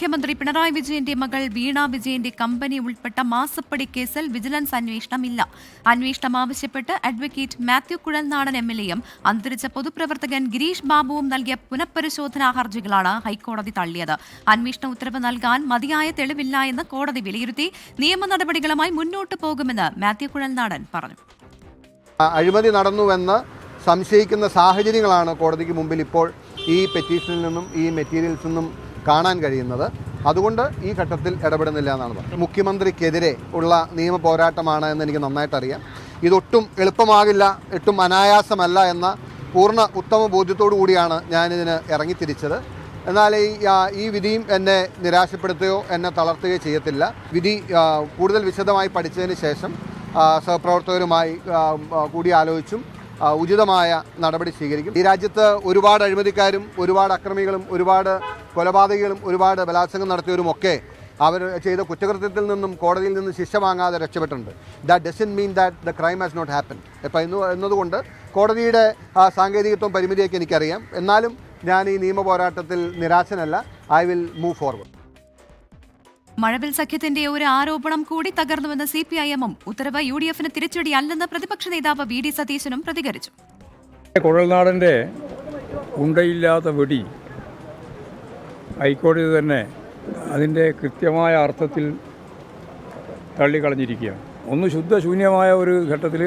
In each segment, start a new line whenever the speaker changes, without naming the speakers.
മുഖ്യമന്ത്രി പിണറായി വിജയന്റെ മകൾ വീണ വിജയന്റെ കമ്പനി ഉൾപ്പെട്ട മാസപ്പടി കേസിൽ വിജിലൻസ് അന്വേഷണമില്ല. അന്വേഷണം ആവശ്യപ്പെട്ട് അഡ്വക്കേറ്റ് മാത്യു കുഴൽനാടൻ എംഎൽഎയും അന്തരിച്ച പൊതുപ്രവർത്തകൻ ഗിരീഷ് ബാബുവും നൽകിയ പുനഃപരിശോധനാ ഹർജികളാണ് ഹൈക്കോടതി തള്ളിയത്. അന്വേഷണ ഉത്തരവ് നൽകാൻ മതിയായ തെളിവില്ല എന്ന് കോടതി വിലയിരുത്തി. നിയമ നടപടികളുമായി മുന്നോട്ടു പോകുമെന്ന് മാത്യു കുഴൽനാടൻ പറഞ്ഞു.
അഴിമതി നടന്നുവെന്ന് സംശയിക്കുന്ന സാഹചര്യങ്ങളാണ് കോടതിക്ക് മുമ്പിൽ ഇപ്പോൾ ഈ പെറ്റീഷനിൽ നിന്നും ഈ മെറ്റീരിയൽസിൽ നിന്നും കാണാൻ കഴിയുന്നത്. അതുകൊണ്ട് ഈ ഘട്ടത്തിൽ ഇടപെടുന്നില്ല എന്നാണ് പറഞ്ഞത്. മുഖ്യമന്ത്രിക്കെതിരെ ഉള്ള നിയമ പോരാട്ടമാണ് എന്ന് എനിക്ക് നന്നായിട്ടറിയാം. ഇതൊട്ടും എളുപ്പമാകില്ല, ഒട്ടും അനായാസമല്ല എന്ന പൂർണ്ണ ഉത്തമ ബോധ്യത്തോടു കൂടിയാണ് ഞാനിതിന് ഇറങ്ങിത്തിരിച്ചത്. എന്നാൽ ഈ വിധിയും എന്നെ നിരാശപ്പെടുത്തുകയോ എന്നെ തളർത്തുകയോ ചെയ്യത്തില്ല. വിധി കൂടുതൽ വിശദമായി പഠിച്ചതിന് ശേഷം സഹപ്രവർത്തകരുമായി കൂടിയാലോചിച്ചും ഉചിതമായ നടപടി സ്വീകരിക്കും. ഈ രാജ്യത്ത് ഒരുപാട് അഴിമതിക്കാരും ഒരുപാട് അക്രമികളും ഒരുപാട് കൊലപാതകികളും ഒരുപാട് ബലാത്സംഗം നടത്തിയവരുമൊക്കെ അവർ ചെയ്ത കുറ്റകൃത്യത്തിൽ നിന്നും കോടതിയിൽ നിന്ന് ശിക്ഷ വാങ്ങാതെ രക്ഷപ്പെട്ടിട്ടുണ്ട്. That doesn't mean that the crime has not happen. എന്നതുകൊണ്ട് കോടതിയുടെ സാങ്കേതികത്വം പരിമിതിയൊക്കെ എനിക്കറിയാം. എന്നാലും ഞാൻ ഈ നിയമ പോരാട്ടത്തിൽ നിരാശനല്ല. I will move forward.
മഴവിൽ സഖ്യത്തിന്റെ ഒരു ആരോപണം കൂടി തകർന്നുവെന്ന് CPIM-ഉം ഉത്തരവ് UDF-ന് തിരിച്ചടിയല്ലെന്ന് പ്രതിപക്ഷ നേതാവ് VD സതീശനും പ്രതികരിച്ചു.
കുഴൽനാടൻ്റെ ഉണ്ടയില്ലാത്ത വെടി ഹൈക്കോടതി തന്നെ അതിൻ്റെ കൃത്യമായ അർത്ഥത്തിൽ തള്ളിക്കളഞ്ഞിരിക്കുകയാണ്. ഒന്ന് ശുദ്ധശൂന്യമായ ഒരു ഘട്ടത്തിൽ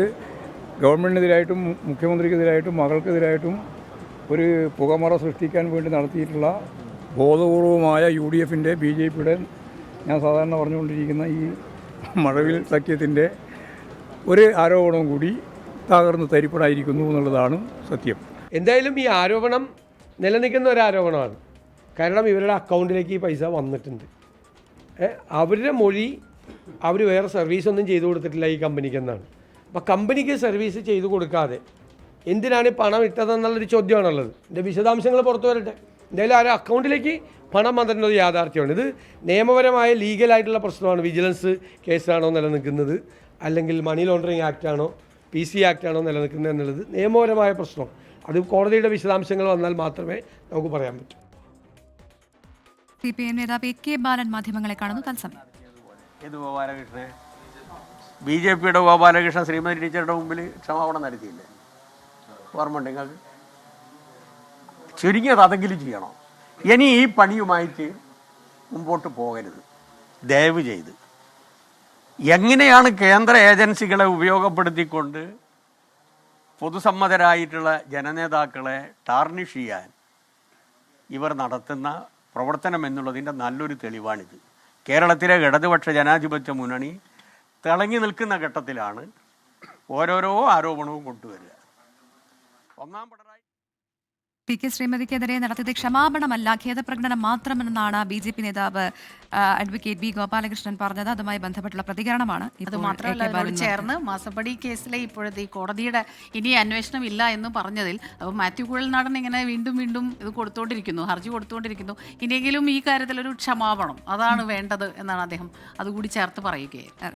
ഗവൺമെൻറ്റിനെതിരായിട്ടും മുഖ്യമന്ത്രിക്കെതിരായിട്ടും മകൾക്കെതിരായിട്ടും ഒരു പുകമറ സൃഷ്ടിക്കാൻ വേണ്ടി നടത്തിയിട്ടുള്ള ബോധപൂർവമായ UDF-ൻ്റെ BJP-യുടെ ഞാൻ സാധാരണ പറഞ്ഞുകൊണ്ടിരിക്കുന്ന ഈ മഴവിൽ സഖ്യത്തിൻ്റെ ഒരു ആരോപണവും കൂടി തകർന്ന് തരിപ്പണായിരിക്കുന്നു എന്നുള്ളതാണ് സത്യം.
എന്തായാലും ഈ ആരോപണം നിലനിൽക്കുന്ന ഒരു ആരോപണമാണ്. കാരണം ഇവരുടെ അക്കൗണ്ടിലേക്ക് ഈ പൈസ വന്നിട്ടുണ്ട്. അവരുടെ മൊഴി അവർ വേറെ സർവീസൊന്നും ചെയ്തു കൊടുത്തിട്ടില്ല ഈ കമ്പനിക്ക് എന്നാണ്. അപ്പോൾ കമ്പനിക്ക് സർവീസ് ചെയ്തു കൊടുക്കാതെ എന്തിനാണ് പണം ഇട്ടതെന്നുള്ളൊരു ചോദ്യമാണുള്ളത്. ഇതിൻ്റെ വിശദാംശങ്ങൾ പുറത്തു വരട്ടെ. എന്തായാലും ആ അക്കൗണ്ടിലേക്ക് പണം വന്നിട്ടുള്ളത് യാഥാർത്ഥ്യമാണ്. ഇത് നിയമപരമായ ലീഗലായിട്ടുള്ള പ്രശ്നമാണ്. വിജിലൻസ് കേസാണോ നിലനിൽക്കുന്നത്, അല്ലെങ്കിൽ മണി ലോണ്ടറിങ് ആക്റ്റാണോ PC ആക്റ്റാണോ നിലനിൽക്കുന്നത് എന്നുള്ളത് നിയമപരമായ പ്രശ്നമാണ്. അത് കോടതിയുടെ വിശദാംശങ്ങൾ വന്നാൽ മാത്രമേ നമുക്ക് പറയാൻ പറ്റൂ.
CPIM നേതാവ് AK ബാലൻ മാധ്യമങ്ങളെ കാണുന്നു തത്സമയം.
ഏത് ഗോപാലകൃഷ്ണൻ? BJP-യുടെ ഗോപാലകൃഷ്ണൻ ശ്രീമതി ടീച്ചറുടെ മുമ്പിൽ ക്ഷമാപണം നടത്തിയില്ലേ? ഓർമ്മ ഉണ്ട് നിങ്ങൾക്ക്? ചുരുങ്ങിയത് അതെങ്കിലും ചെയ്യണം. ഇനി ഈ പണിയുമായിട്ട് മുമ്പോട്ട് പോകരുത് ദയവ് ചെയ്ത്. എങ്ങനെയാണ് കേന്ദ്ര ഏജൻസികളെ ഉപയോഗപ്പെടുത്തിക്കൊണ്ട് പൊതുസമ്മതരായിട്ടുള്ള ജനനേതാക്കളെ ടാർണിഷ് ചെയ്യാൻ ഇവർ നടത്തുന്ന പ്രവർത്തനം എന്നുള്ളതിൻ്റെ നല്ലൊരു തെളിവാണിത്. കേരളത്തിലെ ഇടതുപക്ഷ ജനാധിപത്യ മുന്നണി തിളങ്ങി നിൽക്കുന്ന ഘട്ടത്തിലാണ് ഓരോരോ ആരോപണവും കൊണ്ടുവരിക. ഒന്നാം പിണറായി
PK ശ്രീമതിക്കെതിരെ നടത്തിയത് ക്ഷമാപണമല്ല, ഖേദപ്രകടനം മാത്രമെന്നാണ് BJP നേതാവ് അഡ്വക്കേറ്റ് B ഗോപാലകൃഷ്ണൻ പറഞ്ഞത്. അതുമായി ബന്ധപ്പെട്ടുള്ള പ്രതികരണമാണ്.
അത് മാത്രമല്ല, അതിനോട് ചേർന്ന് മാസപ്പടി കേസിലെ ഇപ്പോഴത്തെ ഈ കോടതിയുടെ ഇനി അന്വേഷണം ഇല്ല എന്ന് പറഞ്ഞതിൽ അപ്പോൾ മാത്യു കുഴൽനാടൻ ഇങ്ങനെ വീണ്ടും വീണ്ടും ഇത് കൊടുത്തുകൊണ്ടിരിക്കുന്നു, ഹർജി കൊടുത്തുകൊണ്ടിരിക്കുന്നു. ഇനിയെങ്കിലും ഈ കാര്യത്തിലൊരു ക്ഷമാപണം അതാണ് വേണ്ടത് എന്നാണ് അദ്ദേഹം അതുകൂടി ചേർത്ത് പറയുകയായിരുന്നു.